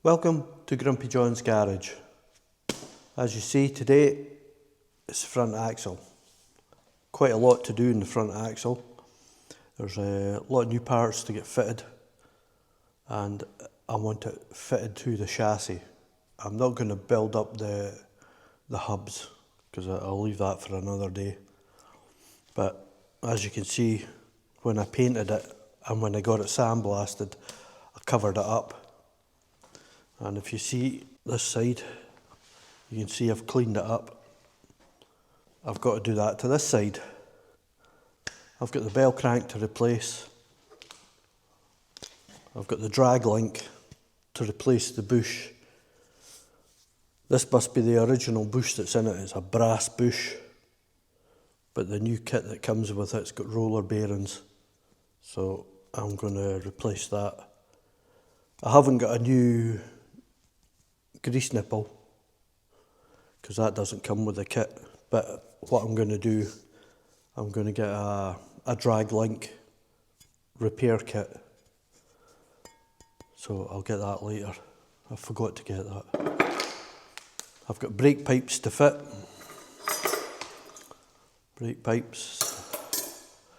Welcome to Grumpy John's Garage. As you see today, it's the front axle. Quite a lot to do in the front axle. There's a lot of new parts to get fitted and I want it fitted to the chassis. I'm not going to build up the hubs because I'll leave that for another day. But as you can see, when I painted it and when I got it sandblasted, I covered it up. And if you see this side, you can see I've cleaned it up. I've got to do that to this side. I've got the bell crank to replace. I've got the drag link to replace the bush. This must be the original bush that's in it. It's a brass bush. But the new kit that comes with it's got roller bearings. So I'm going to replace that. I haven't got a new grease nipple because that doesn't come with the kit, but what I'm going to do, I'm going to get a drag link repair kit, so I'll get that later. I forgot to get that. I've got brake pipes to fit, brake pipes.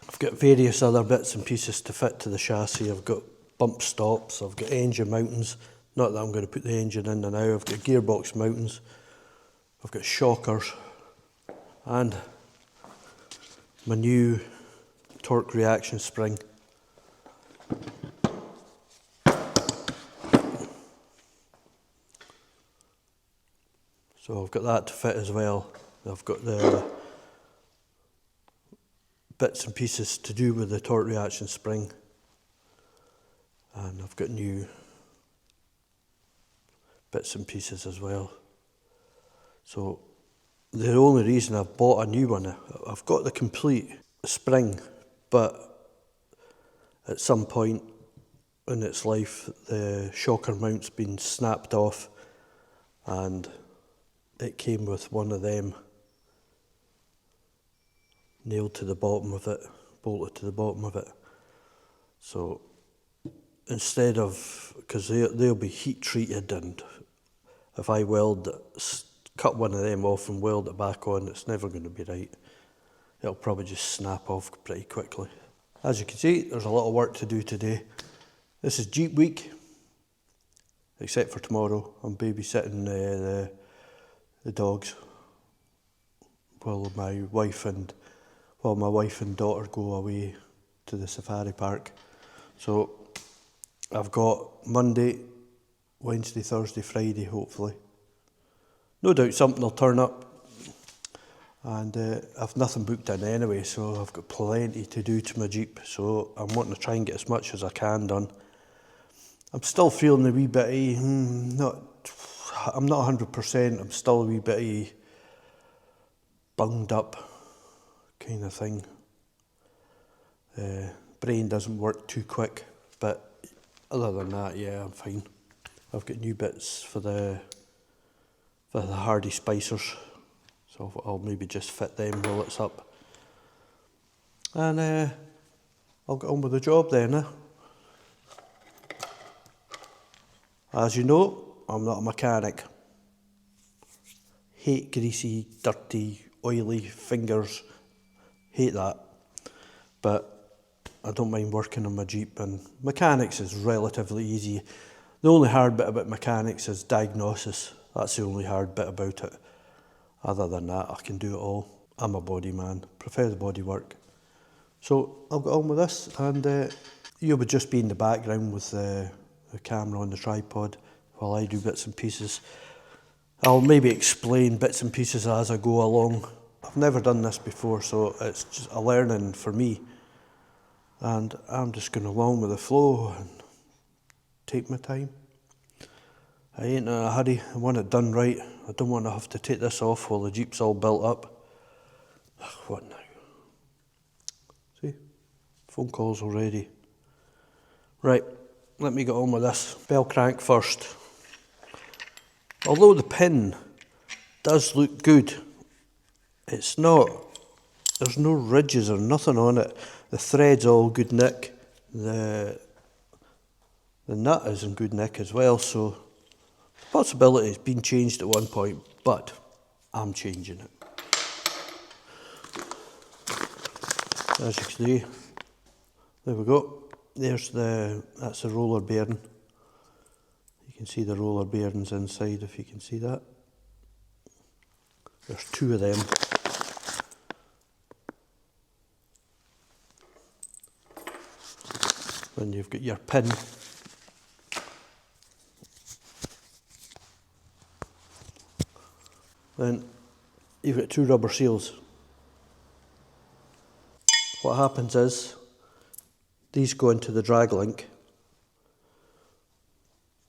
I've got various other bits and pieces to fit to the chassis. I've got bump stops, I've got engine mountings. Not that I'm going to put the engine in now. I've got gearbox mountings, I've got shockers, and my new torque reaction spring. So I've got that to fit as well. I've got the bits and pieces to do with the torque reaction spring, and I've got new bits and pieces as well. So the only reason I've bought a new one, I've got the complete spring, but at some point in its life the shocker mount's been snapped off and it came with one of them nailed to the bottom of it, bolted to the bottom of it. So instead of, because they'll be heat treated, and if I cut one of them off and weld it back on, it's never going to be right. It'll probably just snap off pretty quickly. As you can see, there's a lot of work to do today. This is Jeep week, except for tomorrow. I'm babysitting the dogs while my wife and daughter go away to the safari park. So I've got Monday, Wednesday, Thursday, Friday, hopefully. No doubt something will turn up. And I've nothing booked in anyway, so I've got plenty to do to my Jeep. So I'm wanting to try and get as much as I can done. I'm still feeling a wee bit, I'm not 100%, I'm still a wee bit bunged up kind of thing. Brain doesn't work too quick, but other than that, yeah, I'm fine. I've got new bits for the Hardy Spicers, so I'll maybe just fit them while it's up. And I'll get on with the job then. As you know, I'm not a mechanic. Hate greasy, dirty, oily fingers. Hate that. But I don't mind working on my Jeep, and mechanics is relatively easy. The only hard bit about mechanics is diagnosis. That's the only hard bit about it. Other than that, I can do it all. I'm a body man, prefer the body work. So I'll get on with this, and you'll be just be in the background with the camera on the tripod while I do bits and pieces. I'll maybe explain bits and pieces as I go along. I've never done this before, so it's just a learning for me. And I'm just going along with the flow and take my time. I ain't in a hurry, I want it done right. I don't want to have to take this off while the Jeep's all built up. What now? See, phone calls already. Right, let me get on with this. Bell crank first. Although the pin does look good, it's not, there's no ridges or nothing on it. The thread's all good nick. The nut is in good nick as well, so Possibility it's been changed at one point, but I'm changing it. As you can see, there we go. That's the roller bearing. You can see the roller bearings inside, if you can see that. There's two of them. Then you've got your pin. Then you've got two rubber seals. What happens is, these go into the drag link,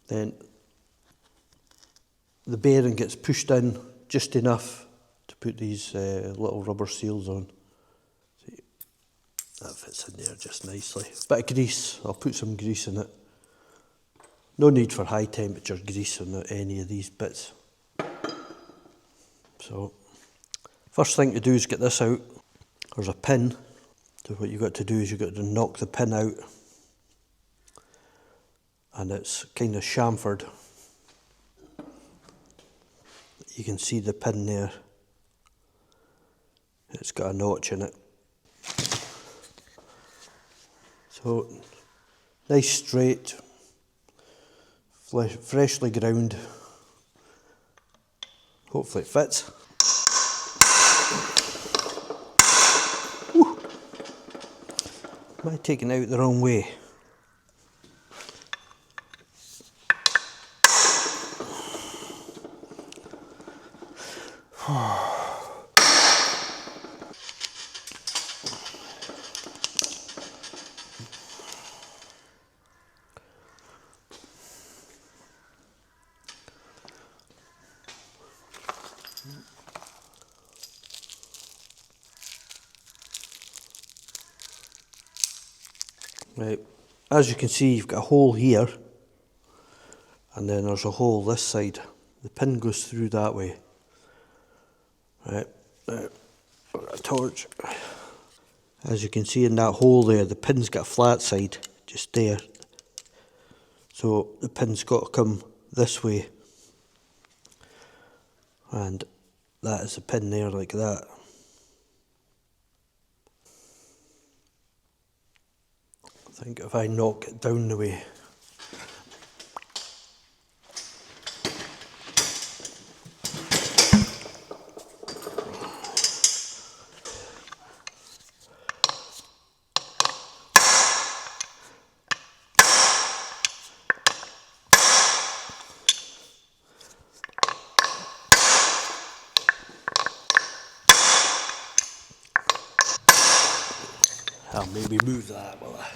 then the bearing gets pushed in just enough to put these little rubber seals on. See, that fits in there just nicely. Bit of grease, I'll put some grease in it. No need for high temperature grease on any of these bits. So, first thing to do is get this out. There's a pin. So what you've got to do is you've got to knock the pin out. And it's kind of chamfered. You can see the pin there. It's got a notch in it. So, nice straight, freshly ground. Hopefully it fits. Whew. Am I taking it out the wrong way? Right, as you can see, you've got a hole here, and then there's a hole this side. The pin goes through that way. Right, now, I've got a torch. As you can see in that hole there, the pin's got a flat side, just there. So the pin's got to come this way. And that is the pin there, like that. I think if I knock it down the way. I'll maybe move that while I...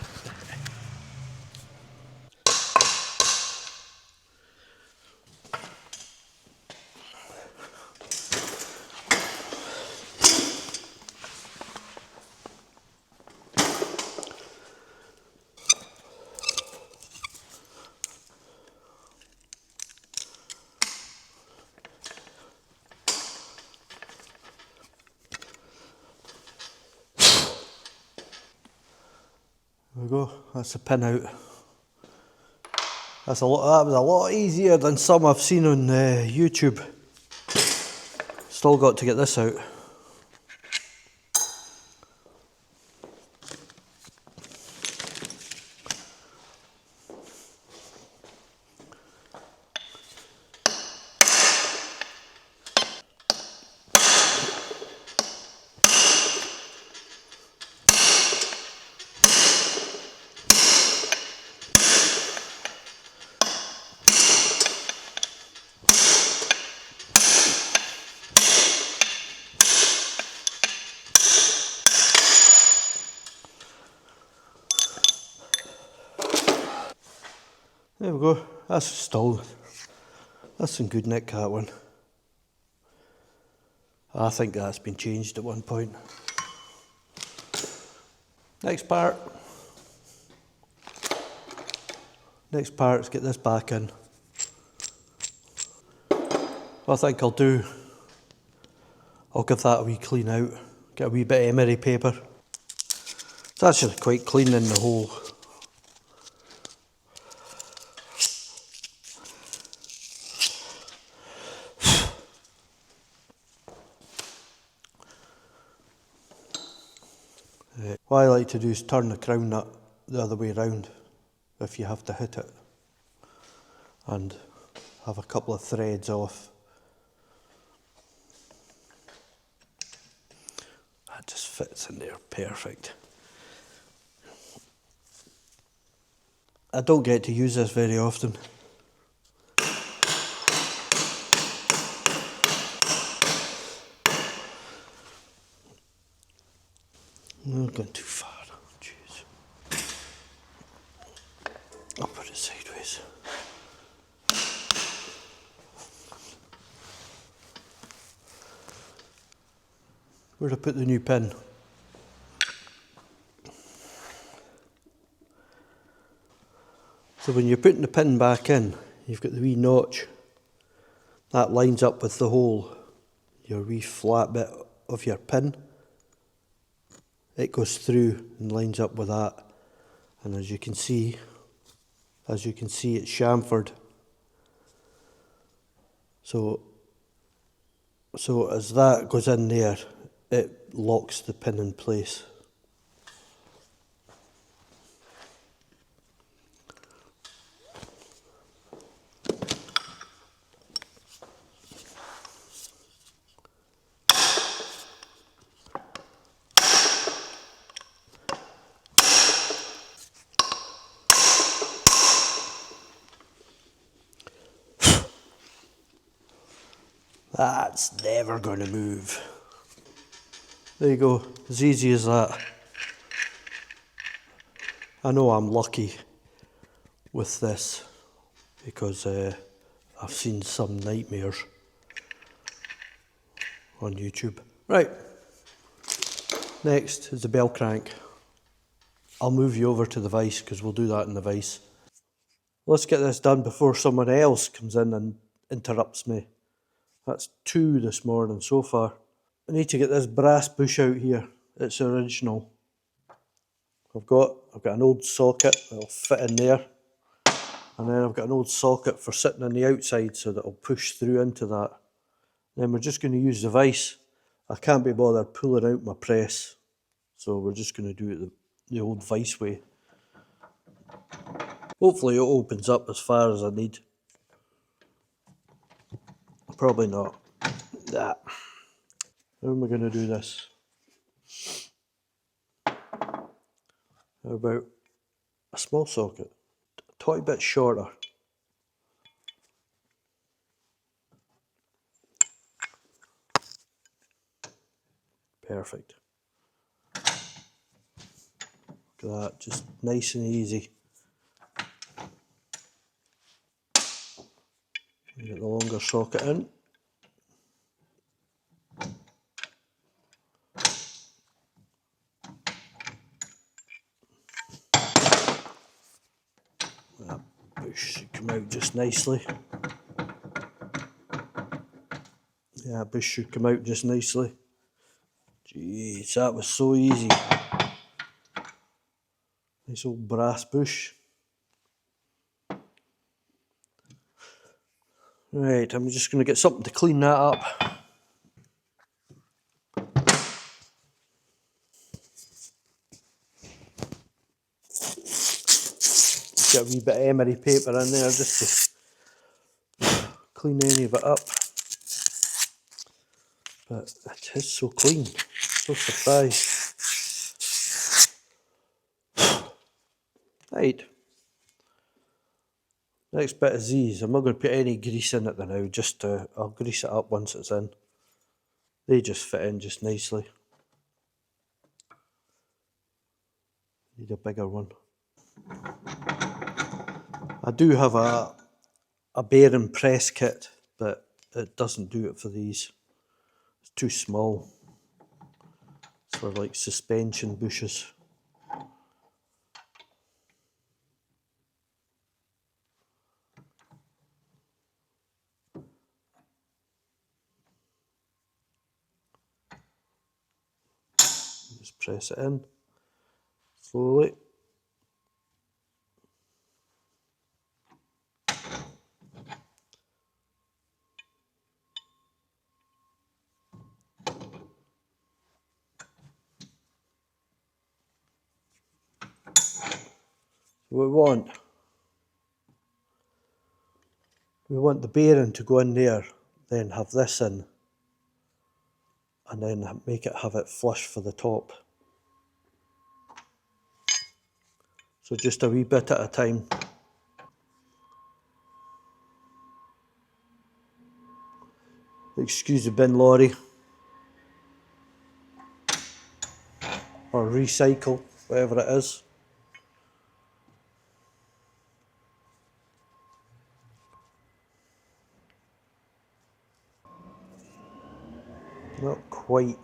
There we go, that's the pin out. That was a lot easier than some I've seen on YouTube. Still got to get this out. There we go, that's installed. That's some good nick, that one. I think that's been changed at one point. Next part. Next part is get this back in. What I think I'll do, I'll give that a wee clean out. Get a wee bit of emery paper. It's actually quite clean in the hole. What I like to do is turn the crown nut the other way round if you have to hit it, and have a couple of threads off. That just fits in there perfect. I don't get to use this very often. I'm not going too far. Jeez. I'll put it sideways. Where'd I put the new pin? So when you're putting the pin back in, you've got the wee notch. That lines up with the hole, your wee flat bit of your pin. It goes through and lines up with that. And as you can see, it's chamfered. So as that goes in there, it locks the pin in place. That's never going to move. There you go, as easy as that. I know I'm lucky with this because I've seen some nightmares on YouTube. Right, next is the bell crank. I'll move you over to the vise because we'll do that in the vise. Let's get this done before someone else comes in and interrupts me. That's 2 this morning so far. I need to get this brass bush out here. It's original. I've got an old socket that'll fit in there, and then I've got an old socket for sitting on the outside so that it'll push through into that. Then we're just going to use the vise. I can't be bothered pulling out my press, so we're just going to do it the old vise way. Hopefully it opens up as far as I need. Probably not. That. How am I going to do this? How about a small socket? A tiny bit shorter. Perfect. Look at that, just nice and easy. Get the longer socket in. That bush should come out just nicely. Yeah, bush should come out just nicely. Jeez, that was so easy. Nice old brass bush. Right, I'm just going to get something to clean that up. Get a wee bit of emery paper in there just to clean any of it up. But it is so clean. So surprised. Right. Next bit is these. I'm not going to put any grease in it now, just I'll grease it up once it's in. They just fit in just nicely. Need a bigger one. I do have a bearing press kit, but it doesn't do it for these. It's too small. It's for like suspension bushes. Just press it in slowly. we want the bearing to go in there, then have this in, and then have it flush for the top. So just a wee bit at a time. Excuse the bin lorry. Or recycle, whatever it is. Not quite.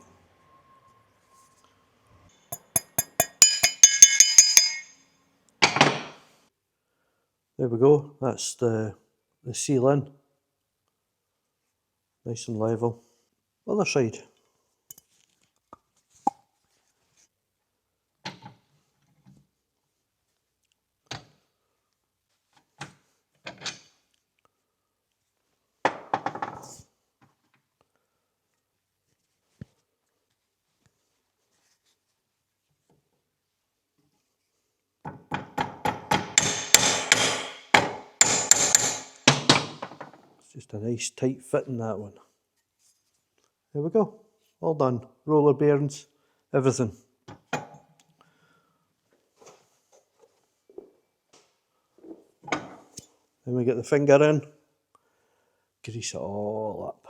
There we go, that's the seal in. Nice and level. Other side. It's just a nice tight fit in that one. There we go, all done. Roller bearings, everything. Then we get the finger in, grease it all up.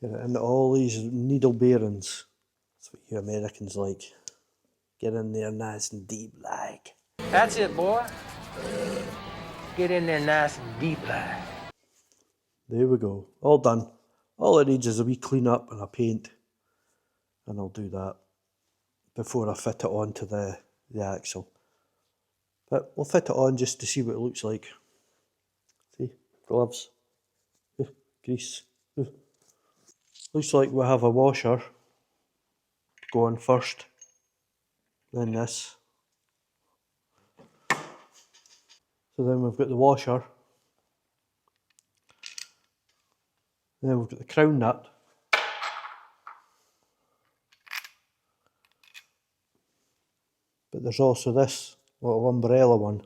Get it into all these needle bearings. That's what you Americans like. Get in there nice and deep like. That's it, boy. Get in there nice and deep like. There we go, all done. All it needs is a wee clean up and a paint, and I'll do that before I fit it onto the axle. But we'll fit it on just to see what it looks like. See, gloves, grease. Looks like we have a washer going first, then this. So then we've got the washer, and then we've got the crown nut, but there's also this little umbrella one.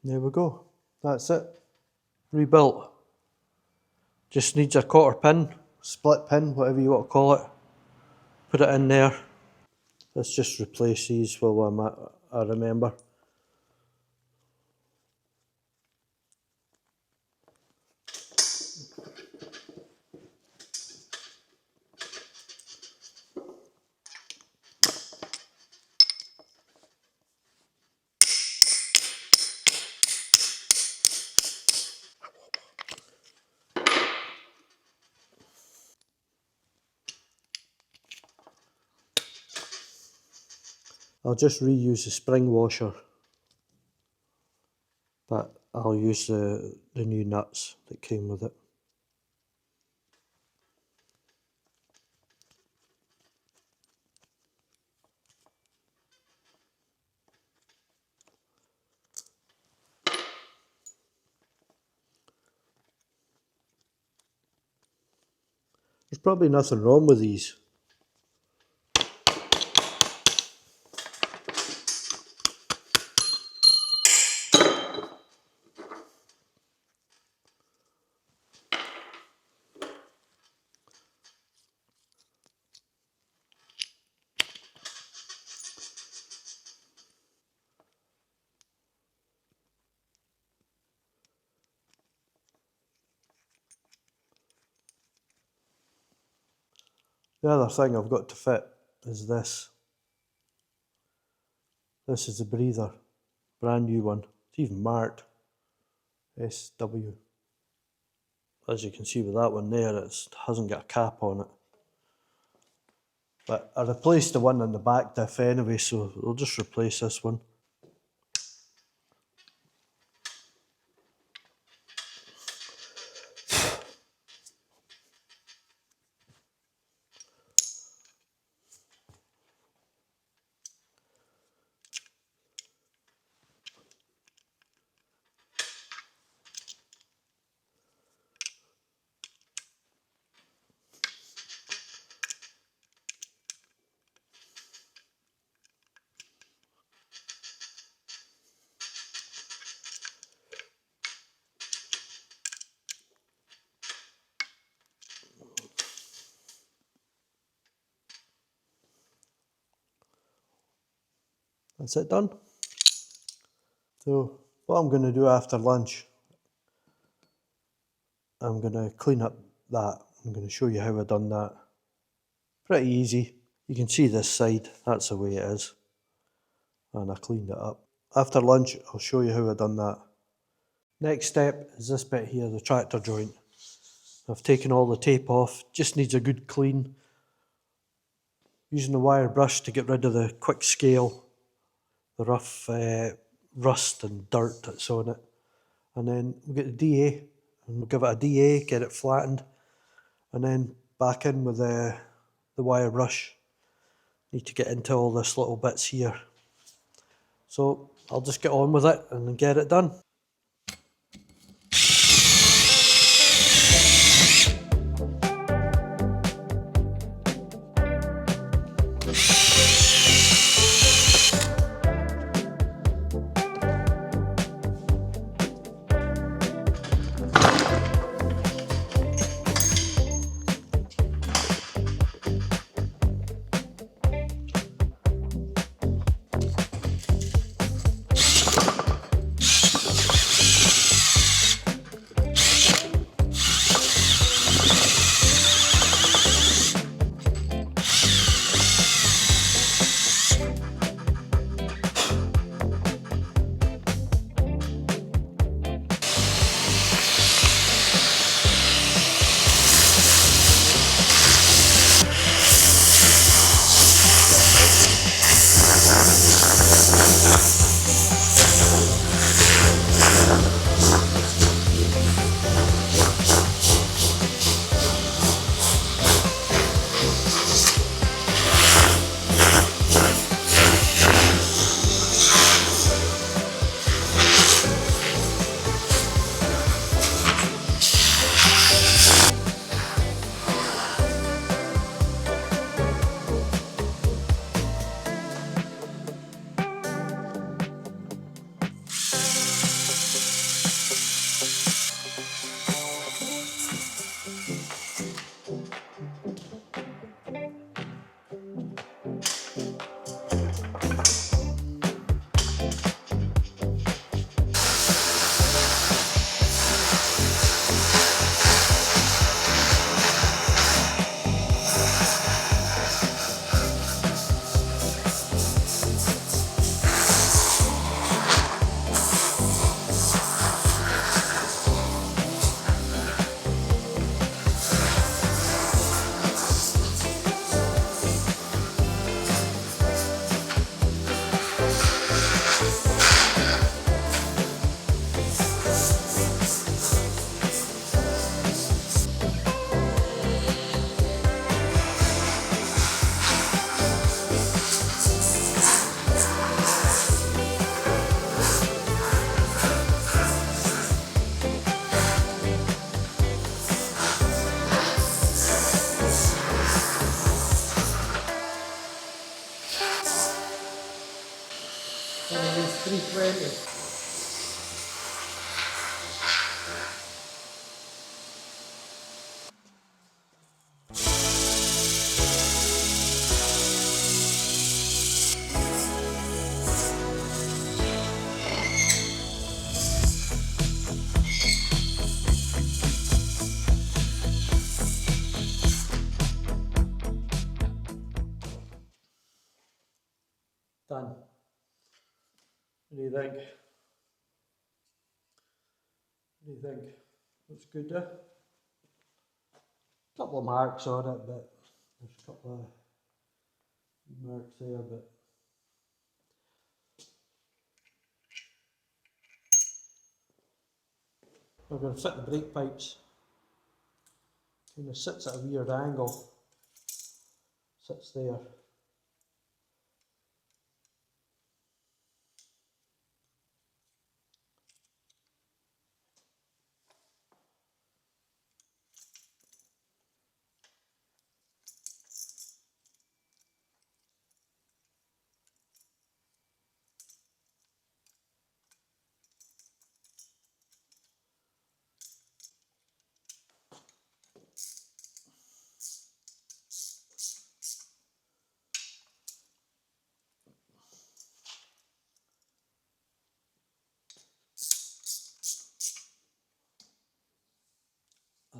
There we go, that's it, rebuilt. Just needs a cotter pin, split pin, whatever you want to call it. Put it in there. Let's just replace these while I remember. I'll just reuse the spring washer, but I'll use the new nuts that came with it. There's probably nothing wrong with these. The other thing I've got to fit is this. This is the breather, brand new one. It's even marked SW. As you can see with that one there, it hasn't got a cap on it. But I replaced the one in the back diff anyway, so we'll just replace this one. That's it done. So what I'm going to do after lunch, I'm going to clean up that. I'm going to show you how I've done that. Pretty easy. You can see this side, that's the way it is. And I cleaned it up. After lunch, I'll show you how I've done that. Next step is this bit here, the tractor joint. I've taken all the tape off, just needs a good clean. Using the wire brush to get rid of the quick scale, the rough rust and dirt that's on it. And then we'll get the DA, and we'll give it a DA, get it flattened, and then back in with the wire brush. Need to get into all this little bits here. So I'll just get on with it and get it done. It's 320. Done. What do you think? What do you think? Looks good there. Couple of marks on it, but there's a couple of marks there, but we're going to fit the brake pipes. Kind of sits at a weird angle. Sits there.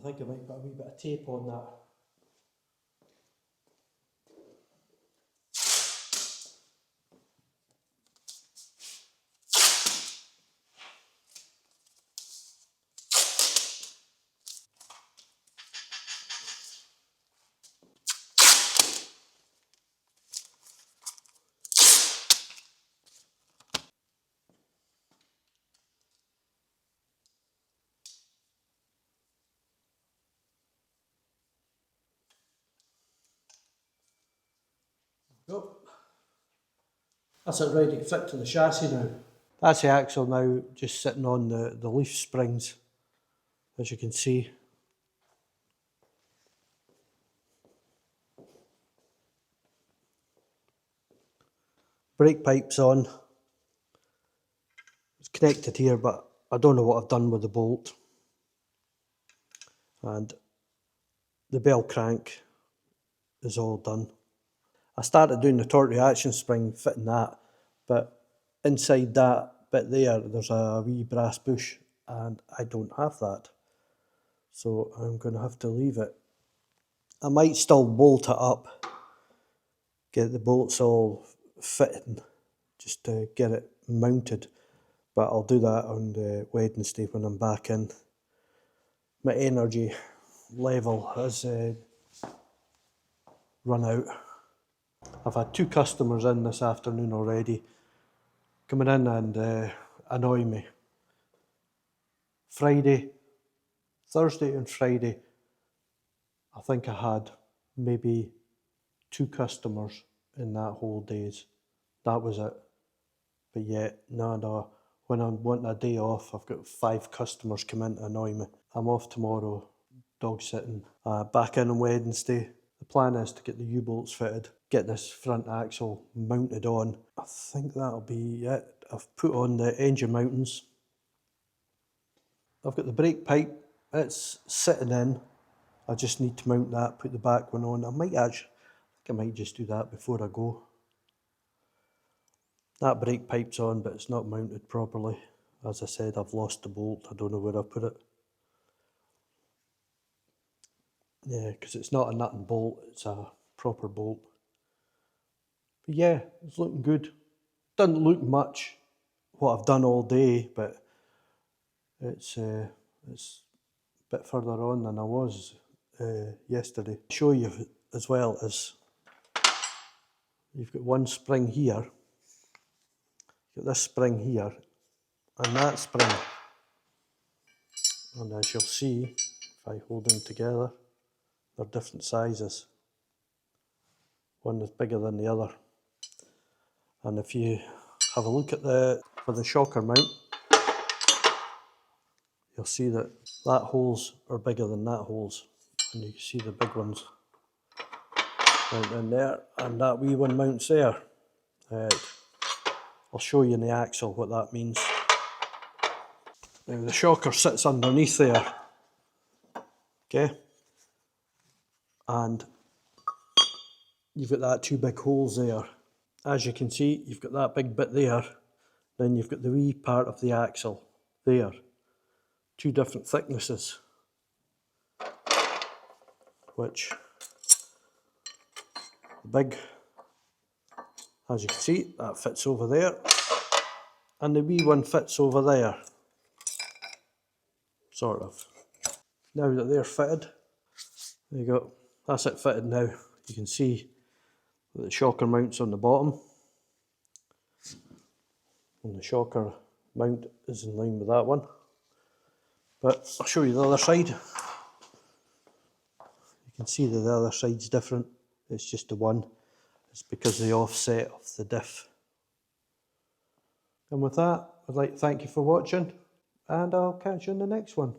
think I might put a wee bit of tape on that. Go. That's it ready to fit to the chassis now. That's the axle now, just sitting on the leaf springs, as you can see. Brake pipe's on. It's connected here, but I don't know what I've done with the bolt. And the bell crank is all done. I started doing the torque reaction spring, fitting that, but inside that bit there's a wee brass bush, and I don't have that. So I'm going to have to leave it. I might still bolt it up, get the bolts all fitting, just to get it mounted, but I'll do that on the Wednesday when I'm back in. My energy level has run out. I've had 2 customers in this afternoon already, coming in and annoy me. Thursday and Friday, I think I had maybe 2 customers in that whole days. That was it. But yet, no, when I'm wanting a day off, I've got 5 customers come in to annoy me. I'm off tomorrow, dog sitting. Back in on Wednesday. The plan is to get the U-bolts fitted, get this front axle mounted on. I think that'll be it. I've put on the engine mountings. I've got the brake pipe, it's sitting in. I just need to mount that, put the back one on. I might just do that before I go. That brake pipe's on, but it's not mounted properly. As I said, I've lost the bolt. I don't know where I put it. Yeah, because it's not a nut and bolt, it's a proper bolt. But yeah, it's looking good. Doesn't look much what I've done all day, but it's a bit further on than I was yesterday. Show you as well as you've got one spring here, you've got this spring here, and that spring. And as you'll see, if I hold them together, they're different sizes. One is bigger than the other. And if you have a look at for the shocker mount, you'll see that holes are bigger than that holes. And you can see the big ones right in there, and that wee one mounts there. I'll show you in the axle what that means. Now the shocker sits underneath there, okay? And you've got that 2 big holes there. As you can see, you've got that big bit there, then you've got the wee part of the axle there. 2 different thicknesses, which the big, as you can see, that fits over there, and the wee one fits over there, sort of. Now that they're fitted, there you go, that's it fitted now. You can see that the shocker mounts on the bottom, and the shocker mount is in line with that one. But I'll show you the other side. You can see that the other side's different. It's just the one. It's because of the offset of the diff. And with that, I'd like to thank you for watching, and I'll catch you in the next one.